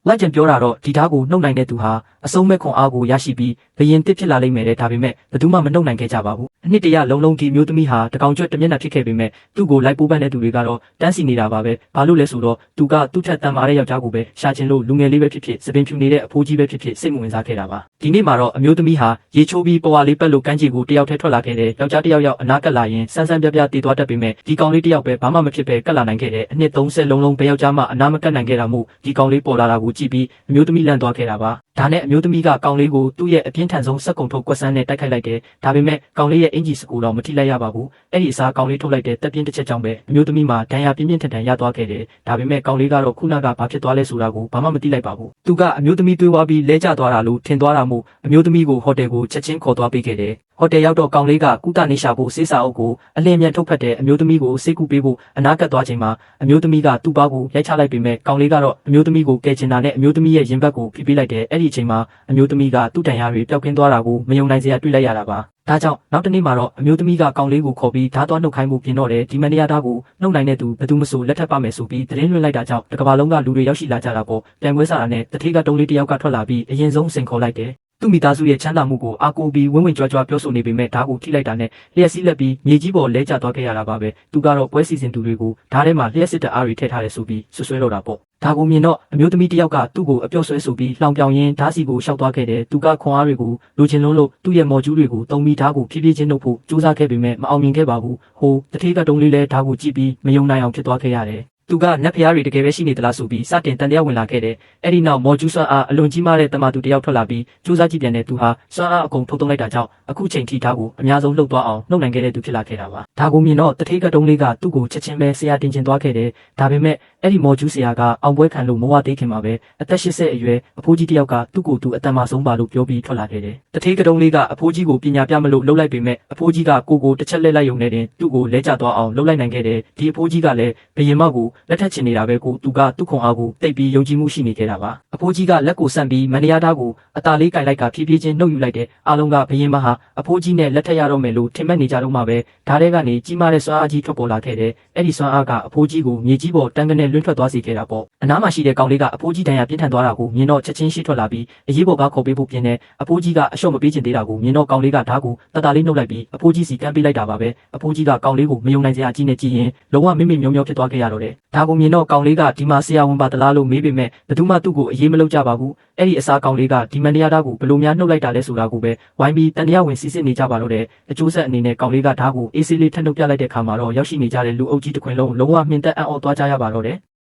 လက်ကျန်ပြောတာတော့ဒီဓာတ်ကိုနှုတ်နိုင်တဲ့သူဟာအဆုံးမဲ့ခွန်အားကိုရရှိပြီးဘယင်တစ်ဖြစ်လာလိမ့်မယ်တဲ့ဒါပေမဲ့ဘယ်သူမှမနှုတ်နိုင်ခဲ့ကြပါဘူးအနှစ်တရလုံးလုံးဒီမျိုးသမီးဟာတကောင်ကျွတ်တမျက်နှာဖြစ်ခဲ့ပေမဲ့သူ့ကိုလိုက်ပိုးပန်းတဲ့သူတွေကတော့တန်းစီနေတာပါပဲဘာလို့လဲဆိုတော့သူကသူ့ထက်တန်မာတဲ့ယောက်ျားကိုပဲရှာချင်လို့လူငယ်လေးပဲဖြစ်ဖြစ်စပင်ဖြူနေတဲ့အဖိုးကြီးပဲဖြစ်ဖြစ်စိတ်မဝင်စားခဲ့တာပါဒီနေ့မှာတော့အမျိုးသမီးဟာရေချိုးပြီးပွားလေးပက်လို့ကန်းကြီးကိုတယောက်တည်းထွက်လာခဲ့တဲ့ယောက်ျားတယောက်အနားကပ်လာရင်ဆန်းဆန်းပြပြတည်သွားတတ်ပေမဲ့ဒီကောင်လေးတယောက်ပဲဘာမှမဖြစ်ပဲကပ်လာနိုင်ခဲ့တဲ့အနှစ်30လုံးလုံးပဲယောက်ျားမှအနားမကပ်နိုင်ခဲ့တာမို့ဒီကောင်လေးပေါ်လာတာကိုကြည့်ပြီးအမျိုးသမီးလန့်သွားခဲ့တာပါဒါနဲ့အမျိုးသမီးကကောင်လေးကိုသူ့ရဲ့အပြင်းထန်ဆုံးစက်ကုံထုတ်ကွက်ဆန်းနဲ့တိုက်ခိုက်လိုက်တယ်ဒါပေမဲ့ကောင်လေးရဲ့အင်ဂျီစကူတော့မထိလိုက်ရပါဘူးအဲ့ဒီအစားကောင်လေးထုတ်လိုက်တဲ့တက်ပြင်းတစ်ချက်ကြောင့်ပဲအမျိုးသမီးမှာဒဏ်ရာပြင်းပြင်းထန်ထန်ရသွားခဲ့တယ်ဒါပေမဲ့ကောင်လေးကတော့ခုနကဘာဖြစ်သွားလဲဆိုတာကိုဘာမှမသိလိုက်ပါဘူးသူကအမျိုးသမီးတွေးဝါပြီးလဲကျသွားတာလို့ထင်သွားတာမို့အမျိုးသမီးကိုဟိုတယ်ကိုချက်ချင်းခေါ်သွားပေးခဲ့တယ်ဟိုတယ်ရောက်တော့ကောင်လေးကကုသနေရှာဖို့ဆေးစာအုပ်ကိုအလင်းမြန်ထုတ်ဖက်တဲ့အမျိုးသမီးကိုဆေးကုပေးဖို့အနားကပ်သွားချိန်မှာအမျိုးသမီးကသူ့ဘားကိုရိုက်ချလိုက်ပေမဲ့ကောင်လေးကတော့အမျိုးသမီးကိုကယ်ချင်တာနဲ့အမျိုးသမီးရဲ့ရင်ဘတ်ကိုဖိပေးလိုက်တယ်အဲ့ဒီအချိန်မှာအမျိုးသမီးကသူ့တန်ရာတွေပျောက်ကင်းသွားတာကိုမယုံနိုင်စရာတွေ့လိုက်ရတာပါဒါကြောင့်နောက်တနေ့မှာတော့အမျိုးသမီးကကောင်လေးကိုခေါ်ပြီးဓာတ်သွားနှုတ်ခိုင်းမှုပြင်တော့တယ်ဒီမန်နီယာဓာတ်ကိုနှုတ်နိုင်တဲ့သူဘယ်သူမဆိုလက်ထပ်ပါမယ်ဆိုပြီးသတင်းလွှင့်လိုက်တာကြောင့်တစ်ကမ္ဘာလုံးကလူတွေရောက်ရှိလာကြတာပေါ့ပြန်ပွဲစားတာနဲ့တထေးကတုံးလေးတယောက်ကထွက်လာပြီးအရင်ဆုံးစင်ခေါ်လိုက်တယ်သူ့မိသားစုရဲ့ချမ်းသာမှုကိုအားကိုးပြီးဝင်းဝင်ကြွားကြွားပြောဆိုနေပေမဲ့ဓာတ်ကိုထိလိုက်တာနဲ့လျှက်စီးလက်ပြီးမြေကြီးပေါ်လဲကျသွားခဲ့ရတာပါပဲသူကတော့ပွဲစီစဉ်သူတွေကိုဓာတ်ထဲမှာလျှက်စစ်တအားတွေထည့်ထားတယ်ဆိုပြီးဆွဆွဲတော့တာပေါ့ဒါကိုမြင်တော့အမျိုးသမီးတယောက်ကသူ့ကိုအပြော့ဆွဲဆိုပြီးလှောင်ပြောင်ရင်းဓာတ်စီကိုရှောက်သွားခဲ့တယ်သူကခွန်အားတွေကိုလိုချင်လုံးလို့သူ့ရဲ့မော်ကျူးတွေကိုတုံပြီးဓာတ်ကိုဖြည်းဖြည်းချင်းနှုတ်ဖို့ကြိုးစားခဲ့ပေမဲ့မအောင်မြင်ခဲ့ပါဘူးဟိုတထေးကတုံးလေးလဲဓာတ်ကိုကြည့်ပြီးမယုံနိုင်အောင်ဖြစ်သွားခဲ့ရတယ်သူကနတ်ဖျားတွေတကယ်ပဲရှိနေသလားဆိုပြီးစတင်တန်တရားဝင်လာခဲ့တယ်။အဲ့ဒီနောက်မော်ကျူးဆွမ်းအားအလွန်ကြီးမားတဲ့တမသူတယောက်ထွက်လာပြီးစူးစမ်းကြည့်ပြန်တဲ့သူဟာဆွမ်းအားအကုန်ထုတ်သုံးလိုက်တာကြောင့်အခုချိန်ထိဓာတ်ကိုအများဆုံးလှုပ်သွားအောင်နှုတ်နိုင်ခဲ့တဲ့သူဖြစ်လာခဲ့တာပါ။ဒါကိုမြင်တော့တထေးကတုံးလေးကသူ့ကိုချက်ချင်းပဲဆရာတင်ကျင်သွားခဲ့တယ်။ဒါပေမဲ့အဲ့ဒီမော်ကျူးဆရာကအောင်ပွဲခံလို့မဝသေးခင်မှာပဲအသက်80အရွယ်အဖိုးကြီးတယောက်ကသူ့ကိုသူအတန်မဆုံးပါလို့ပြောပြီးထွက်လာခဲ့တယ်။တထေးကတုံးလေးကအဖိုးကြီးကိုပညာပြမလို့လှုပ်လိုက်ပေမဲ့အဖိုးကြီးကကိုတစ်ချက်လက်လိုက်ယုံနေတယ်သူ့ကိုလဲကျသွားအောင်လှုပ်လိုက်နိုင်ခဲ့တယ်။ဒီအဖိုးကြီးကလည်းဘယင်မောက်ကိုလက်ထက်ချင်နေတာပဲကိုသူကသူ့ခွန်အားကိုတိတ်ပြီးယုံကြည်မှုရှိနေခဲ့တာပါအဖိုးကြီးကလက်ကိုဆန့်ပြီးမန်နီယာဓာတ်ကိုအသာလေးကင်လိုက်ကဖြည်းဖြည်းချင်းနှုတ်ယူလိုက်တဲ့အားလုံးကဘယင်မဟာအဖိုးကြီးနဲ့လက်ထက်ရတော့မယ်လို့ထင်မှတ်နေကြတော့မှပဲဓာတ်ထဲကနေကြီးမားတဲ့စွမ်းအားကြီးထွက်ပေါ်လာခဲ့တယ်အဲ့ဒီစွမ်းအားကအဖိုးကြီးကိုမြေကြီးပေါ်တန်းကနေလွင့်ထွက်သွားစေခဲ့တာပေါ့အနားမှာရှိတဲ့ကောင်လေးကအဖိုးကြီးတန်ရာပြင်းထန်သွားတာကိုမြင်တော့ချက်ချင်းရှိထွက်လာပြီးအရေးပေါ်ကားခေါ်ပေးဖို့ပြင်နေအဖိုးကြီးကအလျှော့မပေးချင်သေးတာကိုမြင်တော့ကောင်လေးကဓာတ်ကိုတတလေးနှုတ်လိုက်ပြီးအဖိုးကြီးစီကမ်းပေးလိုက်တာပါပဲအဖိုးကြီးကကောင်လေးကိုမယုံနိုင်စရာကြီးနဲ့ကြည့်ရင်လုံးဝမိမိမျောဖြစ်သွားခဲ့ရတော့တယ်ဒါကိုမြင်တော့ကောင်လေးကဒီမှာဆရာဝန်ပါတလားလို့မေးပေမဲ့ဘယ်သူမှသူ့ကိုအရေးမလုပ်ကြပါဘူးအဲ့ဒီအစားကောင်လေးကဒီမန်နီယာဓာတ်ကိုဘယ်လိုများနှုတ်လိုက်တာလဲဆိုတာကိုပဲဝိုင်းပြီးတန်တရားဝင်စစ်စစ်နေကြပါတော့တယ်အကျိုးဆက်အနေနဲ့ကောင်လေးကဓာတ်ကိုအေးဆေးလေးထပ်နှုတ်ပြလိုက်တဲ့အခါမှာတော့ရောက်ရှိနေကြတဲ့လူအုပ်ကြီးတစ်ခွင်လုံးလုံးဝမြင်သက်အံ့ဩသွားကြရပါတော့တယ်